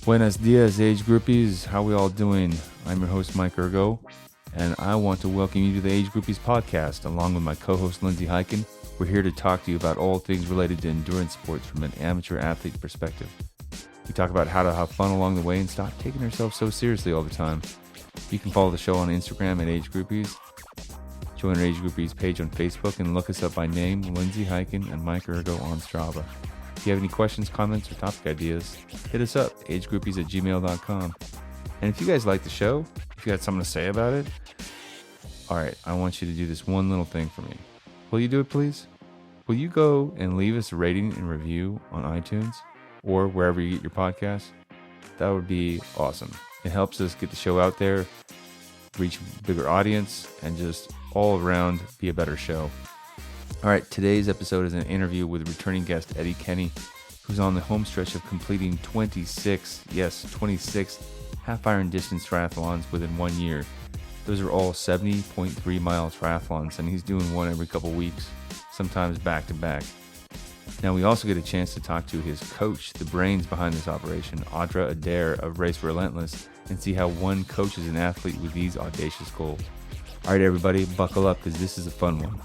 Buenos dias, Age Groupies. How we all doing? I'm your host, Mike Ergo, and I want to welcome you to the Age Groupies Podcast, along with my co-host, Lindsay Hiken. We're here to talk to you about all things related to endurance sports from an amateur athlete perspective. We talk about how to have fun along the way and stop taking ourselves so seriously all the time. You can follow the show on Instagram at Age Groupies. Join our Age Groupies page on Facebook and look us up by name, Lindsay Hiken and Mike Ergo on Strava. If you have any questions, comments, or topic ideas, hit us up, agegroupies@gmail.com. And if you guys like the show, if you got something to say about it, all right, I want you to do this one little thing for me. Will you do it, please? Will you go and leave us a rating and review on iTunes or wherever you get your podcasts? That would be awesome. It helps us get the show out there, reach a bigger audience, and just all around be a better show. All right, today's episode is an interview with returning guest Eddie Kenney, who's on the home stretch of completing 26 half-iron distance triathlons within 1 year. Those are all 70.3 mile triathlons, and he's doing one every couple weeks, sometimes back to back. Now, we also get a chance to talk to his coach, the brains behind this operation, Audra Adair of Race Relentless, and see how one coaches an athlete with these audacious goals. All right, everybody, buckle up because this is a fun one.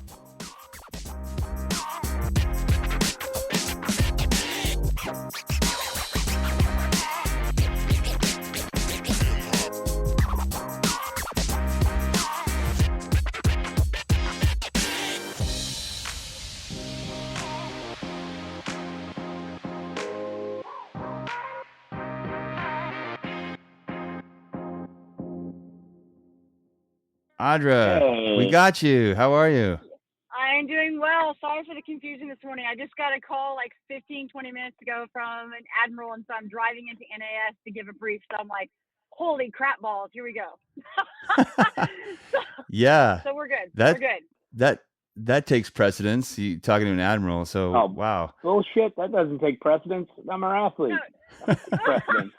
Audra, Hey. We got you. How are you? I'm doing well. Sorry for the confusion this morning. I just got a call like 15, 20 minutes ago from an admiral, and so I'm driving into NAS to give a brief. So I'm like, holy crap balls, here we go. Yeah. So we're good. We're good. That takes precedence. You talking to an admiral, so Oh. wow. Bullshit, that doesn't take precedence. I'm an athlete. No. Precedence.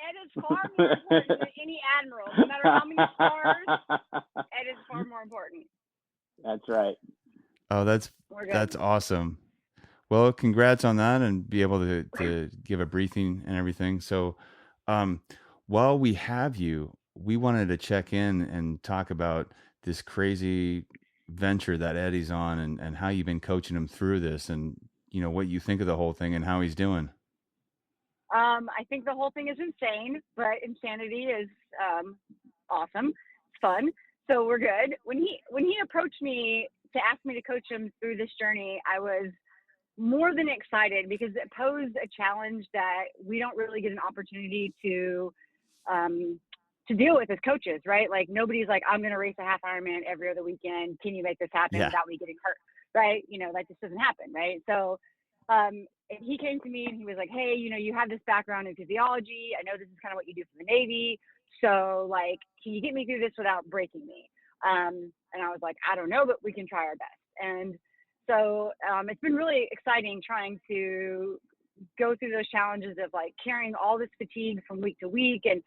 Ed is far more important than any admiral. No matter how many stars, Ed is far more important. That's right. Oh, We're good. that's awesome. Well, congrats on that and be able to give a briefing and everything. So while we have you, we wanted to check in and talk about this crazy venture that Eddie's on and how you've been coaching him through this and, you know, what you think of the whole thing and how he's doing. I think the whole thing is insane, but insanity is awesome. It's fun. So we're good. When he approached me to ask me to coach him through this journey, I was more than excited because it posed a challenge that we don't really get an opportunity to deal with as coaches, right? Like nobody's like, I'm going to race a half Ironman every other weekend. Can you make this happen without me getting hurt? Right? You know, that just doesn't happen. Right? So, he came to me and he was like, hey, you know, you have this background in physiology. I know this is kind of what you do for the Navy. So like, can you get me through this without breaking me? And I was like, I don't know, but we can try our best. And so it's been really exciting trying to go through those challenges of like carrying all this fatigue from week to week and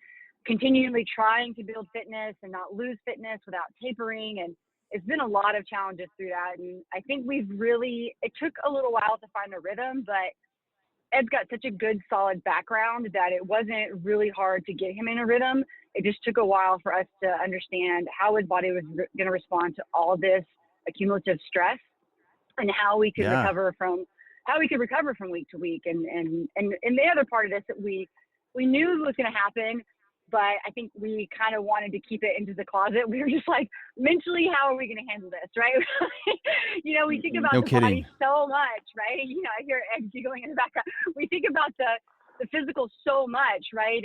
continually trying to build fitness and not lose fitness without tapering. And it's been a lot of challenges through that. And I think it took a little while to find a rhythm, but Ed's got such a good, solid background that it wasn't really hard to get him in a rhythm. It just took a while for us to understand how his body was going to respond to all this accumulative stress and how we could recover from week to week. And the other part of this that we knew was going to happen, but I think we kind of wanted to keep it into the closet. We were just like, mentally, how are we going to handle this, right? You know, we think about body so much, right? You know, I hear Ed giggling in the background. We think about the physical so much, right?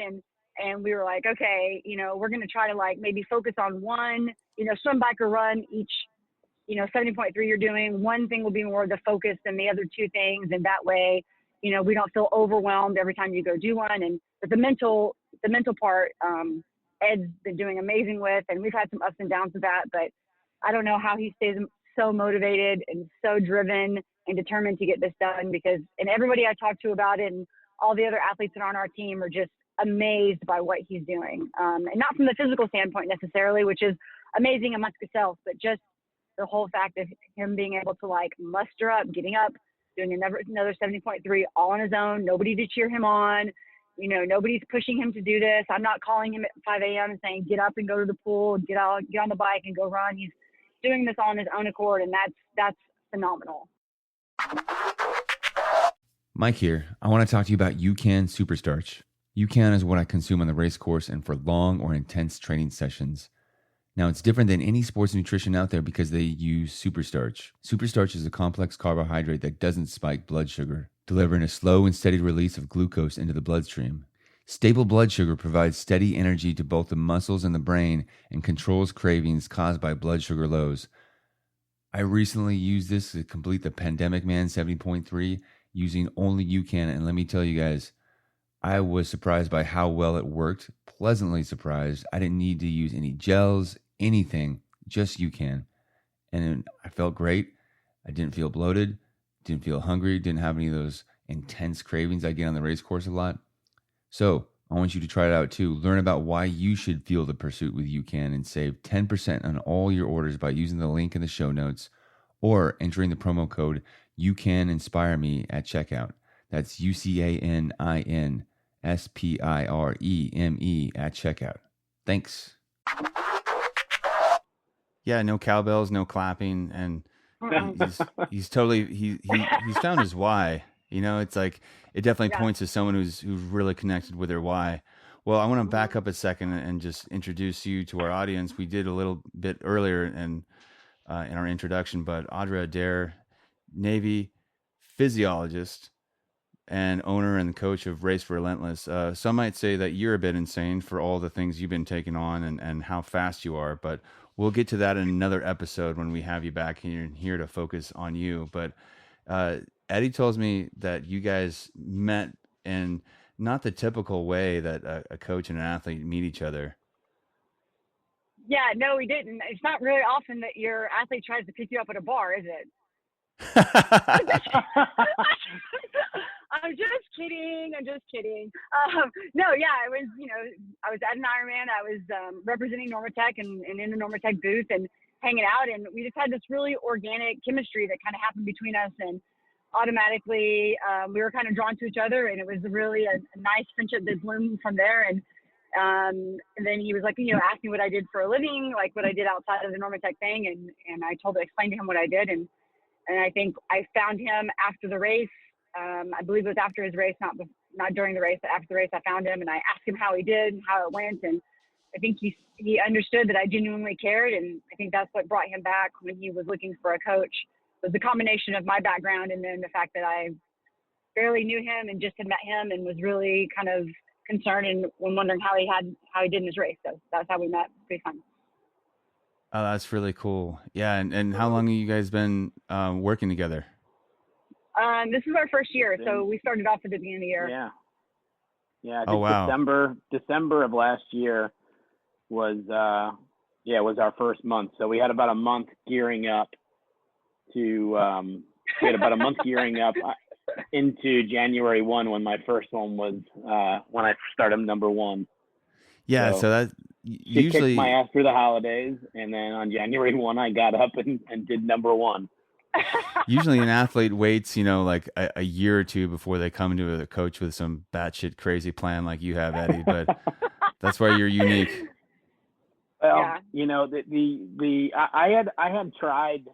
And we were like, okay, you know, we're going to try to like maybe focus on one, you know, swim, bike, or run each, you know, 70.3 you're doing. One thing will be more the focus than the other two things. And that way, you know, we don't feel overwhelmed every time you go do one. But the mental part, Ed's been doing amazing with, and we've had some ups and downs with that, but I don't know how he stays so motivated and so driven and determined to get this done and everybody I talk to about it and all the other athletes that are on our team are just amazed by what he's doing. And not from the physical standpoint necessarily, which is amazing amongst itself, but just the whole fact of him being able to like muster up, getting up, doing another 70.3 all on his own, nobody to cheer him on, nobody's pushing him to do this. I'm not calling him at 5 a.m. and saying, get up and go to the pool, get on the bike and go run. He's doing this on his own accord, and that's phenomenal. Mike here. I want to talk to you about UCAN Superstarch. UCAN is what I consume on the race course and for long or intense training sessions. Now, it's different than any sports nutrition out there because they use superstarch. Superstarch is a complex carbohydrate that doesn't spike blood sugar, delivering a slow and steady release of glucose into the bloodstream. Stable blood sugar provides steady energy to both the muscles and the brain and controls cravings caused by blood sugar lows. I recently used this to complete the Pandemic Man 70.3 using only UCAN, and let me tell you guys, I was surprised by how well it worked, pleasantly surprised. I didn't need to use any gels, anything, just UCAN. And I felt great. I didn't feel bloated, didn't feel hungry, didn't have any of those intense cravings I get on the race course a lot. So I want you to try it out too. Learn about why you should fuel the pursuit with UCAN and save 10% on all your orders by using the link in the show notes or entering the promo code UCANInspireMe at checkout. That's UCANINSPIREME at checkout. Thanks. Yeah, no cowbells, no clapping, and he's totally he's found his why. It's like it definitely points to someone who's really connected with their why. Well, I want to back up a second and just introduce you to our audience. We did a little bit earlier in our introduction, but Audra Adair, Navy physiologist and owner and coach of Race Relentless. Some might say that you're a bit insane for all the things you've been taking on and how fast you are, but we'll get to that in another episode when we have you back here to focus on you. But Eddie tells me that you guys met in not the typical way that a coach and an athlete meet each other. Yeah, no, we didn't. It's not really often that your athlete tries to pick you up at a bar, is it? I'm just kidding. No, yeah, I was at an Ironman. I was representing Normatec and in the Normatec booth and hanging out, and we just had this really organic chemistry that kind of happened between us, and automatically we were kind of drawn to each other, and it was really a nice friendship that bloomed from there. And then he was like, asked me what I did for a living, like what I did outside of the Normatec thing, and I explained to him what I did, and I think I found him after the race. I believe it was after his race, not during the race, but after the race, I found him and I asked him how he did and how it went. And I think he understood that I genuinely cared. And I think that's what brought him back when he was looking for a coach, was the combination of my background and then the fact that I barely knew him and just had met him and was really kind of concerned and wondering how he did in his race. So that's how we met. Pretty fun. Oh, that's really cool. Yeah. And how long have you guys been working together? This is our first year, so we started off at the beginning of the year. Yeah. Oh, wow. December of last year was our first month. So we had about a month gearing up into January 1 when my first one was when I started number one. Yeah, so that usually kicked my ass through the holidays, and then on January 1 I got up and did number one. Usually an athlete waits, like a year or two before they come to a coach with some batshit crazy plan like you have, Eddie, but that's why you're unique. Well, I had tried,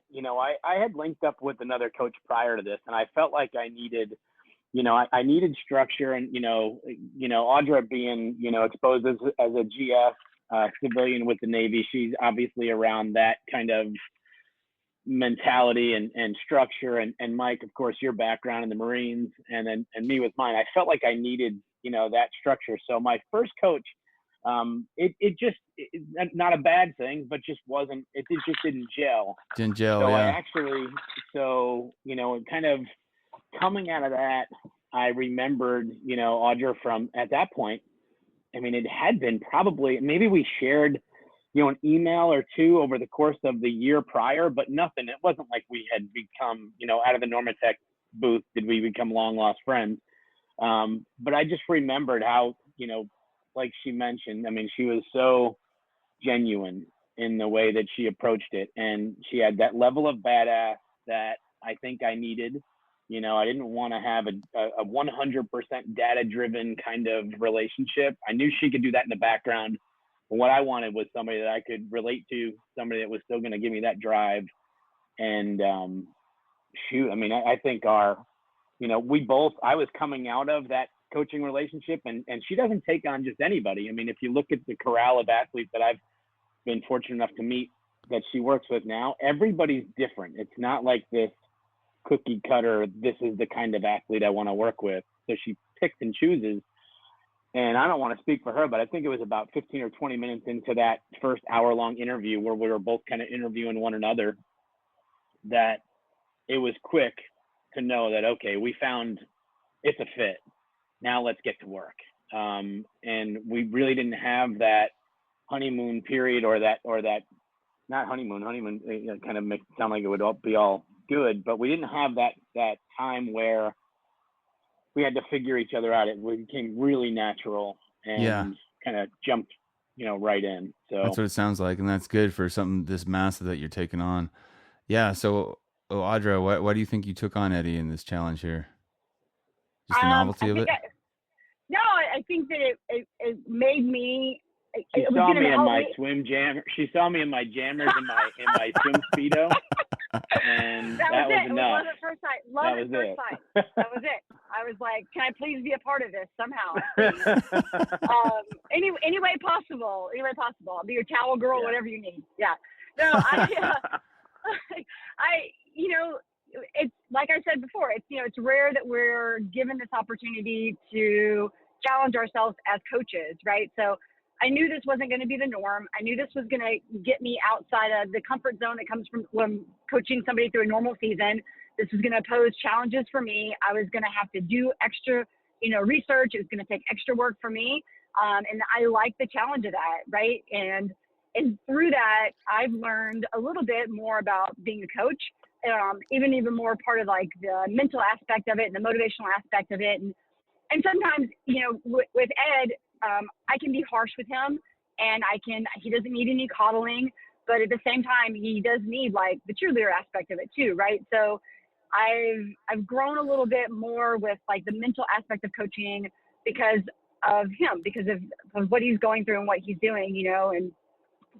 I had linked up with another coach prior to this, and I felt like I needed, I needed structure, and, Audra being, exposed as a GF civilian with the Navy, she's obviously around that kind of mentality and structure, and Mike, of course, your background in the Marines, and me with mine. I felt like I needed, that structure. So my first coach, it just not a bad thing, but just wasn't. It just didn't gel. Didn't gel. So yeah. Kind of coming out of that, I remembered, Audra from at that point. I mean, it had been probably maybe we shared, an email or two over the course of the year prior, but nothing. It wasn't like we had become, out of the Normatec booth, did we become long lost friends? But I just remembered how, like she mentioned, I mean, she was so genuine in the way that she approached it. And she had that level of badass that I think I needed. I didn't want to have a 100% data-driven kind of relationship. I knew she could do that in the background. But what I wanted was somebody that I could relate to, somebody that was still going to give me that drive. And I think I was coming out of that coaching relationship, and she doesn't take on just anybody. I mean, if you look at the corral of athletes that I've been fortunate enough to meet that she works with now, everybody's different. It's not like this cookie cutter, this is the kind of athlete I want to work with. So she picks and chooses. And I don't want to speak for her, but I think it was about 15 or 20 minutes into that first hour-long interview where we were both kind of interviewing one another, that it was quick to know that, okay, we found it's a fit. Now let's get to work. And we really didn't have that honeymoon period or that not honeymoon kind of makes it sound like it would be all good, but we didn't have that time where we had to figure each other out. It became really natural and kind of jumped, right in. So that's what it sounds like. And that's good for something this massive that you're taking on. Yeah. So, Audra, what do you think you took on Eddie in this challenge here? Just the novelty of it? I think that it made me. She saw me in my swim jam. She saw me in my jammers in my swim speedo, and that was enough. Love at first sight. Love at first sight. That was it. I was like, can I please be a part of this somehow? Any way possible. I'll be your towel girl, whatever you need. Yeah. No, it's like I said before. It's rare that we're given this opportunity to challenge ourselves as coaches, right? So I knew this wasn't going to be the norm. I knew this was going to get me outside of the comfort zone that comes from when coaching somebody through a normal season. This was going to pose challenges for me. I was going to have to do extra, research. It was going to take extra work for me. And I like the challenge of that, right? And through that, I've learned a little bit more about being a coach, even more part of like the mental aspect of it and the motivational aspect of it. And sometimes, with Ed, I can be harsh with him, and he doesn't need any coddling, but at the same time, he does need like the cheerleader aspect of it too, right? So I've grown a little bit more with like the mental aspect of coaching because of him, because of what he's going through and what he's doing, and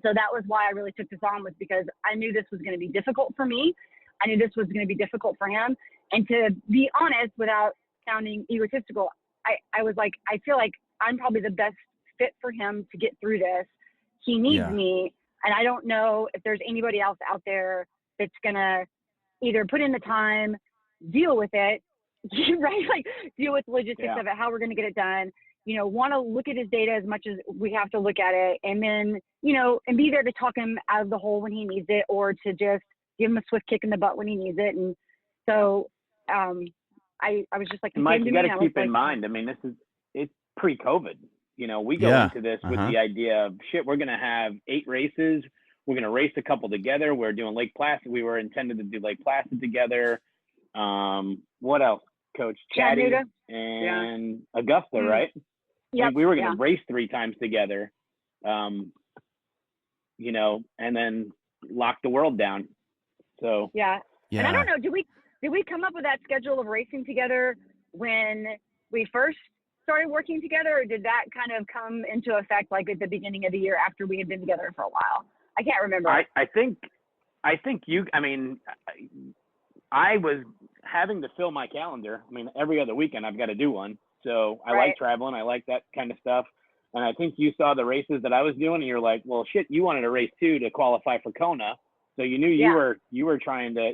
so that was why I really took this on, was because I knew this was going to be difficult for me. I knew this was going to be difficult for him. And to be honest, without sounding egotistical, I was like, I feel like I'm probably the best fit for him to get through this. He needs me. And I don't know if there's anybody else out there that's going to either put in the time, deal with it, right? Like deal with the logistics of it, how we're going to get it done, want to look at his data as much as we have to look at it. And then, and be there to talk him out of the hole when he needs it, or to just give him a swift kick in the butt when he needs it. And so, I was just like, Mike, you got to keep in mind, I mean, it's pre-COVID. We go into this with the idea of shit, we're going to have 8 races. We're going to race a couple together. We're doing Lake Placid. We were intended to do Lake Placid together. What else, Coach? Chatty and Augusta, right? Yeah. We were going to race 3 times together, and then lock the world down. So yeah. And I don't know, did we come up with that schedule of racing together when we first started working together, or did that kind of come into effect like at the beginning of the year after we had been together for a while? I can't remember. I think I was having to fill my calendar. I mean, every other weekend I've got to do one. So I like traveling. I like that kind of stuff. And I think you saw the races that I was doing, and you're like, well, shit, you wanted a race too to qualify for Kona. So you knew you were trying to,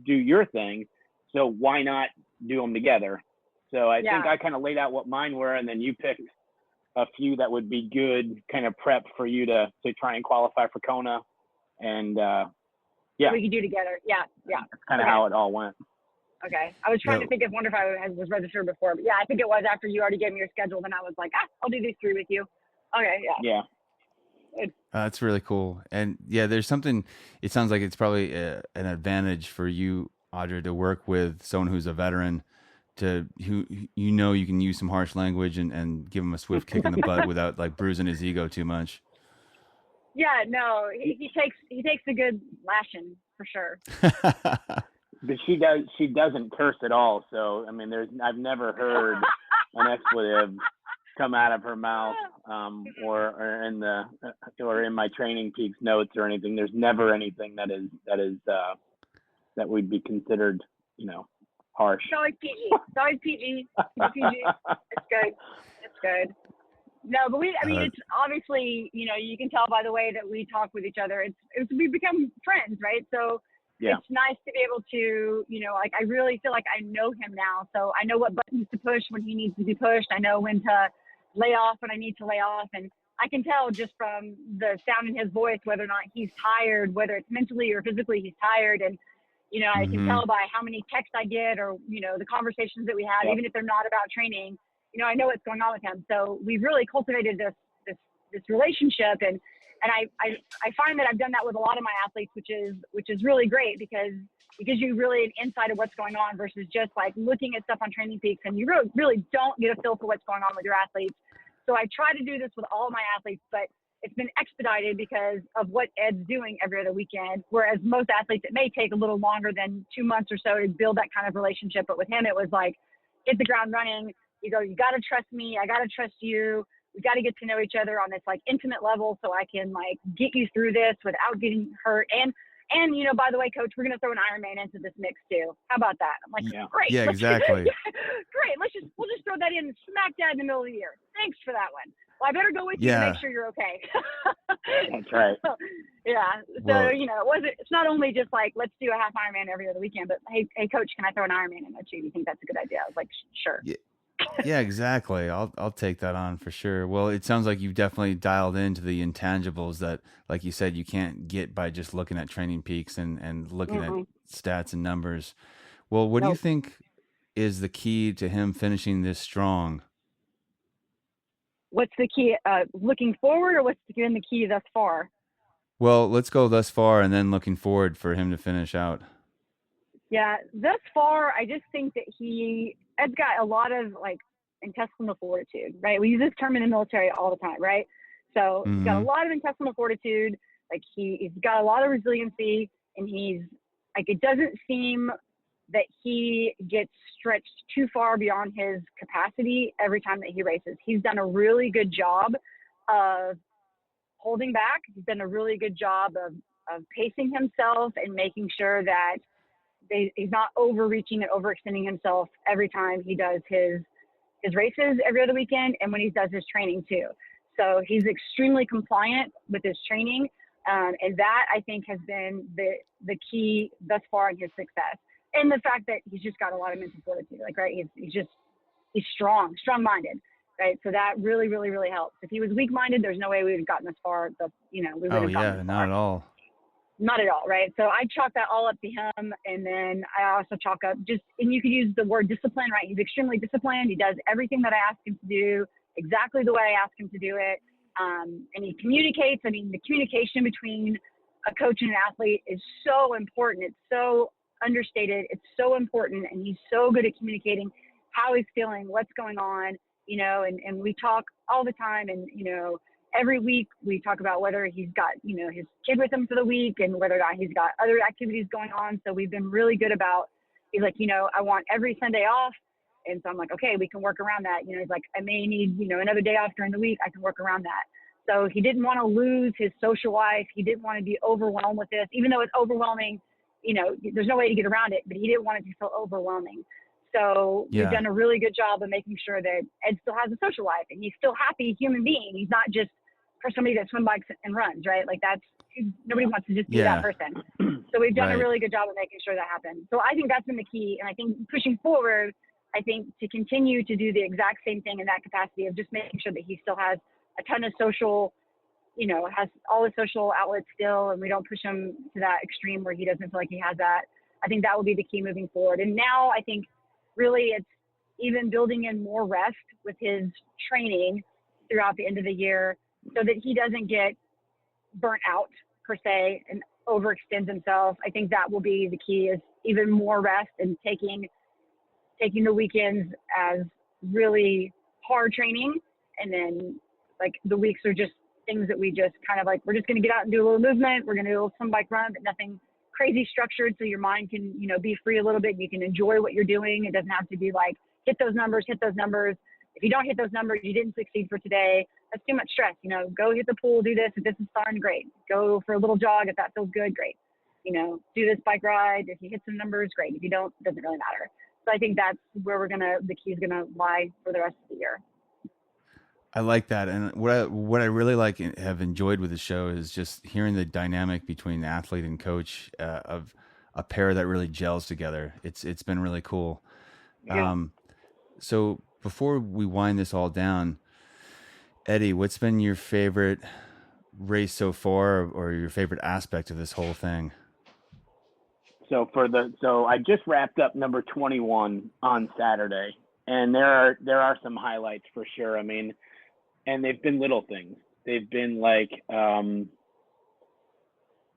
do your thing. So why not do them together? So I think I kind of laid out what mine were, and then you picked a few that would be good kind of prep for you to try and qualify for Kona. And we could do together. Yeah. That's kind of how it all went. Okay. I was trying to think wonder if I was registered before, but I think it was after you already gave me your schedule. Then I was like, I'll do these 3 with you. Okay. Yeah. That's really cool. And there's something, it sounds like it's probably an advantage for you, Audra, to work with someone who's a veteran, who you can use some harsh language and give him a swift kick in the butt without like bruising his ego too much. Yeah, no, he takes a good lashing for sure. But she doesn't curse at all. So, I mean, I've never heard an expletive come out of her mouth, or in my Training Peaks notes or anything. There's never anything that would be considered, harsh. It's always PG. It's always PG. It's PG. It's good. It's good. No, but it's obviously, you can tell by the way that we talk with each other. We become friends, right? So yeah. It's nice to be able to, I really feel like I know him now. So I know what buttons to push when he needs to be pushed. I know when to lay off when I need to lay off. And I can tell just from the sound in his voice whether or not he's tired, whether it's mentally or physically he's tired. And, I can tell by how many texts I get or, the conversations that we have, even if they're not about training, I know what's going on with him. So we've really cultivated this relationship. And I find that I've done that with a lot of my athletes, which is really great because it gives you really an insight of what's going on versus just like looking at stuff on Training Peaks, and you really don't get a feel for what's going on with your athletes. So I try to do this with all of my athletes, but it's been expedited because of what Ed's doing every other weekend. Whereas most athletes, it may take a little longer than 2 months or so to build that kind of relationship. But with him, it was like, hit the ground running. You got to trust me. I got to trust you. We got to get to know each other on this like intimate level so I can like get you through this without getting hurt. And by the way, coach, we're going to throw an Ironman into this mix too. How about that? I'm like, great. Yeah, exactly. Great. We'll just throw that in smack dab in the middle of the year. Thanks for that one. Well, I better go with you to make sure you're okay. That's right. Yeah. So, it's not only just like, let's do a half Ironman every other weekend, but hey, coach, can I throw an Ironman in that too? You think that's a good idea? I was like, sure. Yeah, exactly. I'll take that on for sure. Well, it sounds like you've definitely dialed into the intangibles that, like you said, you can't get by just looking at Training Peaks and looking at stats and numbers. Well, what do you think is the key to him finishing this strong? What's the key? Looking forward, or what's been the key thus far? Well, let's go thus far and then looking forward for him to finish out. Yeah, thus far, I just think that Ed's got a lot of like intestinal fortitude, right? We use this term in the military all the time, right? So he's got a lot of intestinal fortitude. Like he's got a lot of resiliency, and he's like, it doesn't seem that he gets stretched too far beyond his capacity every time that he races. He's done a really good job of holding back. He's done a really good job of pacing himself and making sure that he's not overreaching and overextending himself every time he does his races every other weekend and when he does his training too. So he's extremely compliant with his training. And that I think has been the key thus far in his success. And the fact that he's just got a lot of mental fortitude, like, right. He's strong-minded, right? So that really, really, really helps. If he was weak-minded, there's no way we would have gotten this far. We would have gotten this far. Not at all. Not at all, right? So I chalk that all up to him, and then I also chalk up and you could use the word discipline, right? He's extremely disciplined. He does everything that I ask him to do exactly the way I ask him to do it, and he communicates. I mean, the communication between a coach and an athlete is so important. It's so understated. It's so important, and he's so good at communicating how he's feeling, what's going on, and we talk all the time, and every week we talk about whether he's got, his kid with him for the week and whether or not he's got other activities going on. So we've been really good about, he's like, I want every Sunday off. And so I'm like, okay, we can work around that. He's like, I may need, another day off during the week. I can work around that. So he didn't want to lose his social life. He didn't want to be overwhelmed with this, even though it's overwhelming, there's no way to get around it, but he didn't want it to feel overwhelming. So we've done a really good job of making sure that Ed still has a social life and he's still happy human being. He's not just for somebody that swim bikes and runs, right? Like nobody wants to just be that person. So we've done a really good job of making sure that happens. So I think that's been the key. And I think pushing forward, I think to continue to do the exact same thing in that capacity of just making sure that he still has a ton of social, has all the social outlets still, and we don't push him to that extreme where he doesn't feel like he has that. I think that will be the key moving forward. And now I think really it's even building in more rest with his training throughout the end of the year so that he doesn't get burnt out per se and overextends himself. I think that will be the key, is even more rest and taking the weekends as really hard training. And then like the weeks are just things that we just kind of like, we're just going to get out and do a little movement. We're going to do a little swim bike run, but nothing crazy structured so your mind can, be free a little bit. You can enjoy what you're doing. It doesn't have to be like, hit those numbers. If you don't hit those numbers, you didn't succeed for today. That's too much stress. Go hit the pool, do this. If this is fun, great. Go for a little jog. If that feels good, great. Do this bike ride. If you hit some numbers, great. If you don't, it doesn't really matter. So I think that's where the key is going to lie for the rest of the year. I like that. And what I really like and have enjoyed with the show is just hearing the dynamic between athlete and coach, of a pair that really gels together. It's been really cool. Yeah. So before we wind this all down, Eddie, what's been your favorite race so far, or your favorite aspect of this whole thing? So I just wrapped up number 21 on Saturday, and there are some highlights for sure. I mean, and they've been little things. They've been like,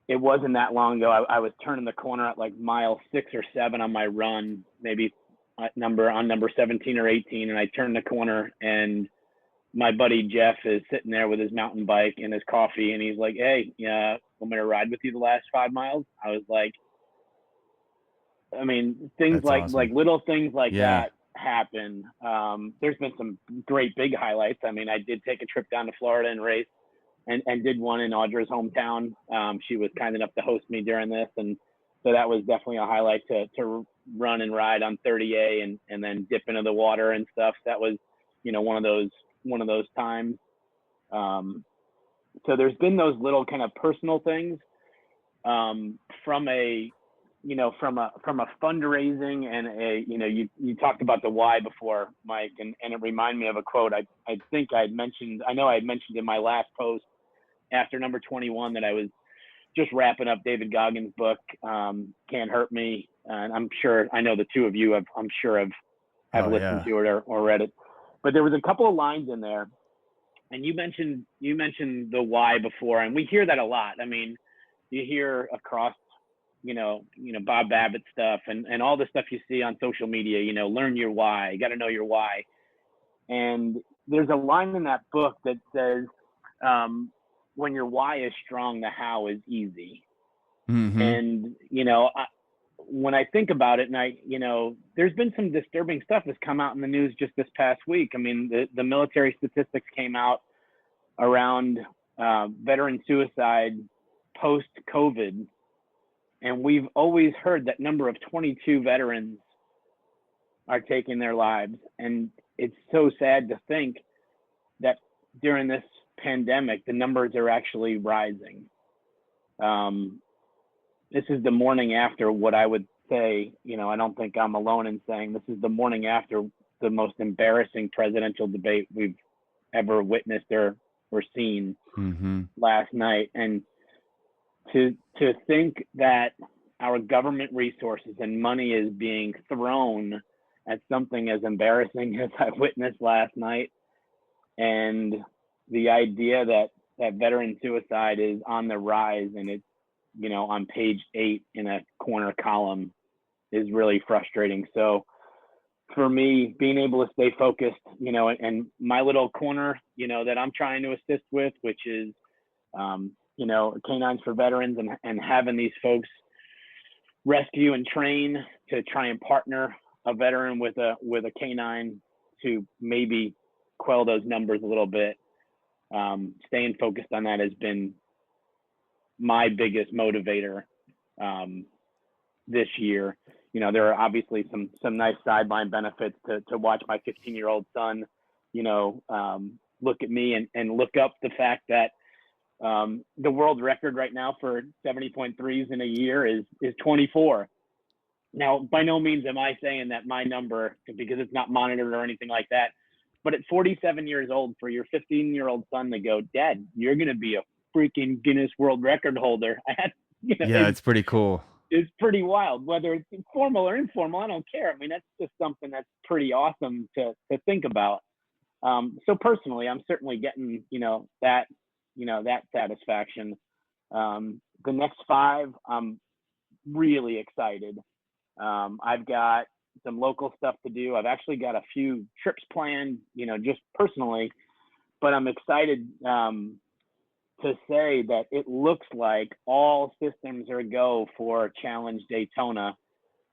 it wasn't that long ago. I was turning the corner at like mile 6 or 7 on my run, maybe number 17 or 18. And I turned the corner, and my buddy Jeff is sitting there with his mountain bike and his coffee. And he's like, "Hey, want me to ride with you the last 5 miles?" I was like, I mean, things That's like, awesome. like little things like Yeah. that happen. There's been some great big highlights. I mean, I did take a trip down to Florida and race, and did one in Audra's hometown. She was kind enough to host me during this, and so that was definitely a highlight to run and ride on 30A and then dip into the water and stuff. That was, one of those times. So there's been those little kind of personal things, from a fundraising and you talked about the why before, Mike, and it reminded me of a quote. I think I had mentioned in my last post after number 21 that I was just wrapping up David Goggins' book, Can't Hurt Me. And I know the two of you have listened to it or read it, but there was a couple of lines in there, and you mentioned the why before, and we hear that a lot. I mean, you hear across, Bob Babbitt stuff and all the stuff you see on social media, learn your why, you got to know your why. And there's a line in that book that says, when your why is strong, the how is easy. Mm-hmm. And, when I think about it, and there's been some disturbing stuff that's come out in the news just this past week. I mean, the military statistics came out around veteran suicide post-COVID. And we've always heard that number of 22 veterans are taking their lives. And it's so sad to think that during this pandemic, the numbers are actually rising. This is the morning after what I would say, I don't think I'm alone in saying this is the morning after the most embarrassing presidential debate we've ever witnessed or seen last night. And to think that our government resources and money is being thrown at something as embarrassing as I witnessed last night, and the idea that veteran suicide is on the rise and it's, on page 8 in a corner column is really frustrating. So for me, being able to stay focused, and my little corner, that I'm trying to assist with, which is, Canines for Veterans, and having these folks rescue and train to try and partner a veteran with a canine to maybe quell those numbers a little bit. Staying focused on that has been my biggest motivator this year. There are obviously some nice sideline benefits to watch my 15-year-old son, look at me and look up the fact that the world record right now for 70.3s in a year is 24. Now, by no means am I saying that my number, because it's not monitored or anything like that, but at 47 years old, for your 15-year-old son to go, "Dad, you're going to be a freaking Guinness World Record holder." It's pretty cool. It's pretty wild. Whether it's formal or informal, I don't care. I mean, that's just something that's pretty awesome to think about. So personally, I'm certainly getting, that satisfaction. The next 5, I'm really excited. I've got some local stuff to do. I've actually got a few trips planned, just personally, but I'm excited to say that it looks like all systems are go for Challenge Daytona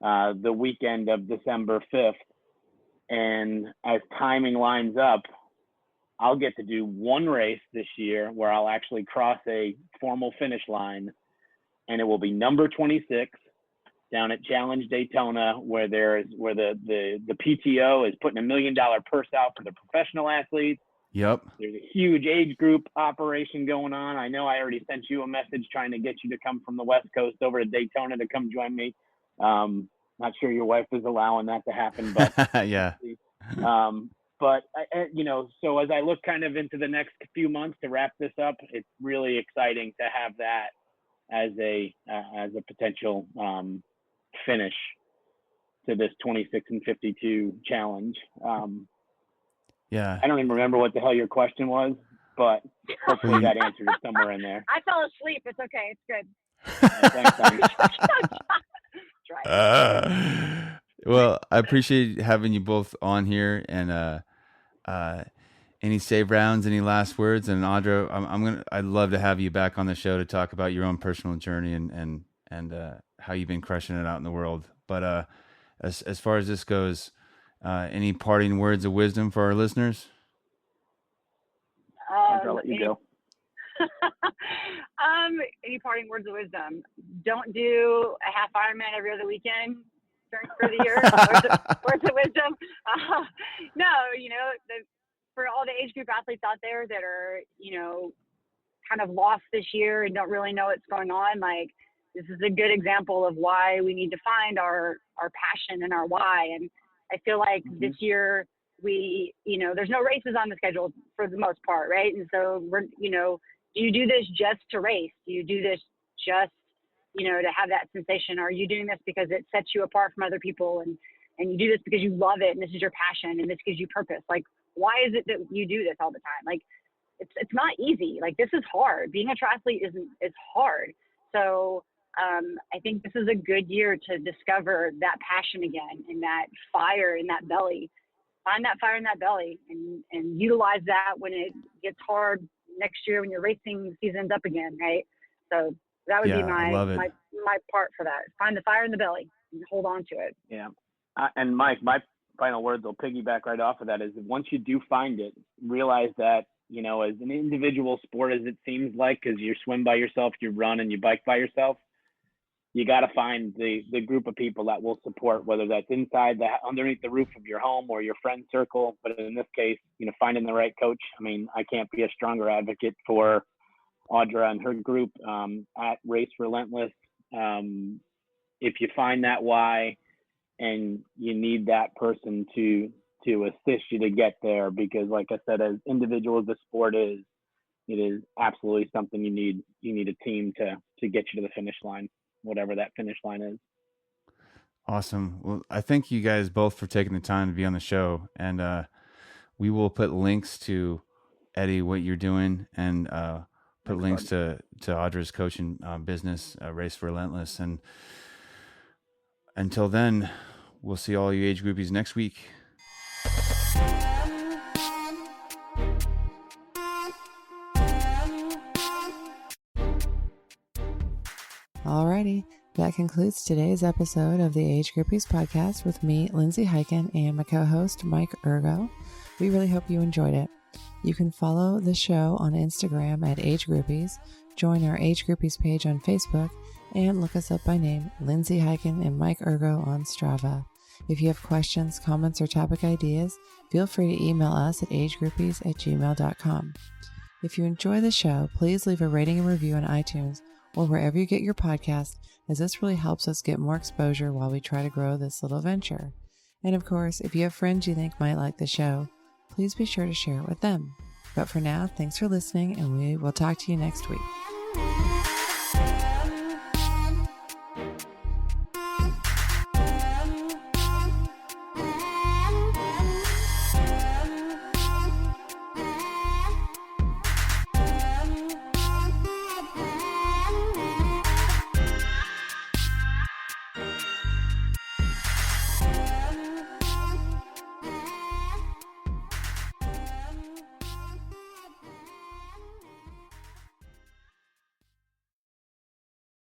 the weekend of December 5th. And as timing lines up, I'll get to do one race this year where I'll actually cross a formal finish line, and it will be number 26 down at Challenge Daytona, where the PTO is putting $1 million purse out for the professional athletes. Yep. There's a huge age group operation going on. I know I already sent you a message trying to get you to come from the West Coast over to Daytona to come join me. Not sure your wife is allowing that to happen, but yeah. But so as I look kind of into the next few months to wrap this up, it's really exciting to have that as a potential finish to this 26 and 52 challenge. Yeah. I don't even remember what the hell your question was, but hopefully that answered it somewhere in there. I fell asleep. It's okay. It's good. Thanks. Well, I appreciate having you both on here, and any save rounds, any last words? And Audra, I'd love to have you back on the show to talk about your own personal journey and how you've been crushing it out in the world. But as far as this goes, any parting words of wisdom for our listeners? I'll let you go. Any parting words of wisdom? Don't do a half Ironman every other weekend for the year. Words of wisdom. No, for all the age group athletes out there that are, kind of lost this year and don't really know what's going on, like, this is a good example of why we need to find our passion and our why. And I feel like this year there's no races on the schedule for the most part, right? And so we're, do you do this just to race? Do you do this just, to have that sensation? Or are you doing this because it sets you apart from other people and you do this because you love it and this is your passion and this gives you purpose? Like, why is it that you do this all the time? Like, it's not easy. Like, this is hard. Being a triathlete is hard. So I think this is a good year to discover that passion again and that fire in that belly. Find that fire in that belly and utilize that when it gets hard next year when your racing season's up again, right? So that would be my part for that. Find the fire in the belly and hold on to it. Yeah. And Mike, my final words will piggyback right off of that is once you do find it, realize that, as an individual sport as it seems like, because you swim by yourself, you run and you bike by yourself, you got to find the group of people that will support, whether that's underneath the roof of your home or your friend circle. But in this case, finding the right coach. I mean, I can't be a stronger advocate for Audra and her group at Race Relentless. If you find that why and you need that person to assist you to get there, because like I said, as individual as the sport is, it is absolutely something you need a team to get you to the finish line, whatever that finish line is. Awesome. Well, I thank you guys both for taking the time to be on the show, and we will put links to Eddie, what you're doing, and put links to Audra's coaching business, Race Relentless. And until then, we'll see all you age groupies next week. Alrighty, that concludes today's episode of the Age Groupies Podcast with me, Lindsay Hiken, and my co-host, Mike Ergo. We really hope you enjoyed it. You can follow the show on Instagram at Age Groupies, join our Age Groupies page on Facebook, and look us up by name, Lindsay Hiken and Mike Ergo on Strava. If you have questions, comments, or topic ideas, feel free to email us at agegroupies@gmail.com. If you enjoy the show, please leave a rating and review on iTunes or wherever you get your podcast, as this really helps us get more exposure while we try to grow this little venture. And of course, if you have friends you think might like the show, please be sure to share it with them. But for now, thanks for listening, and we will talk to you next week.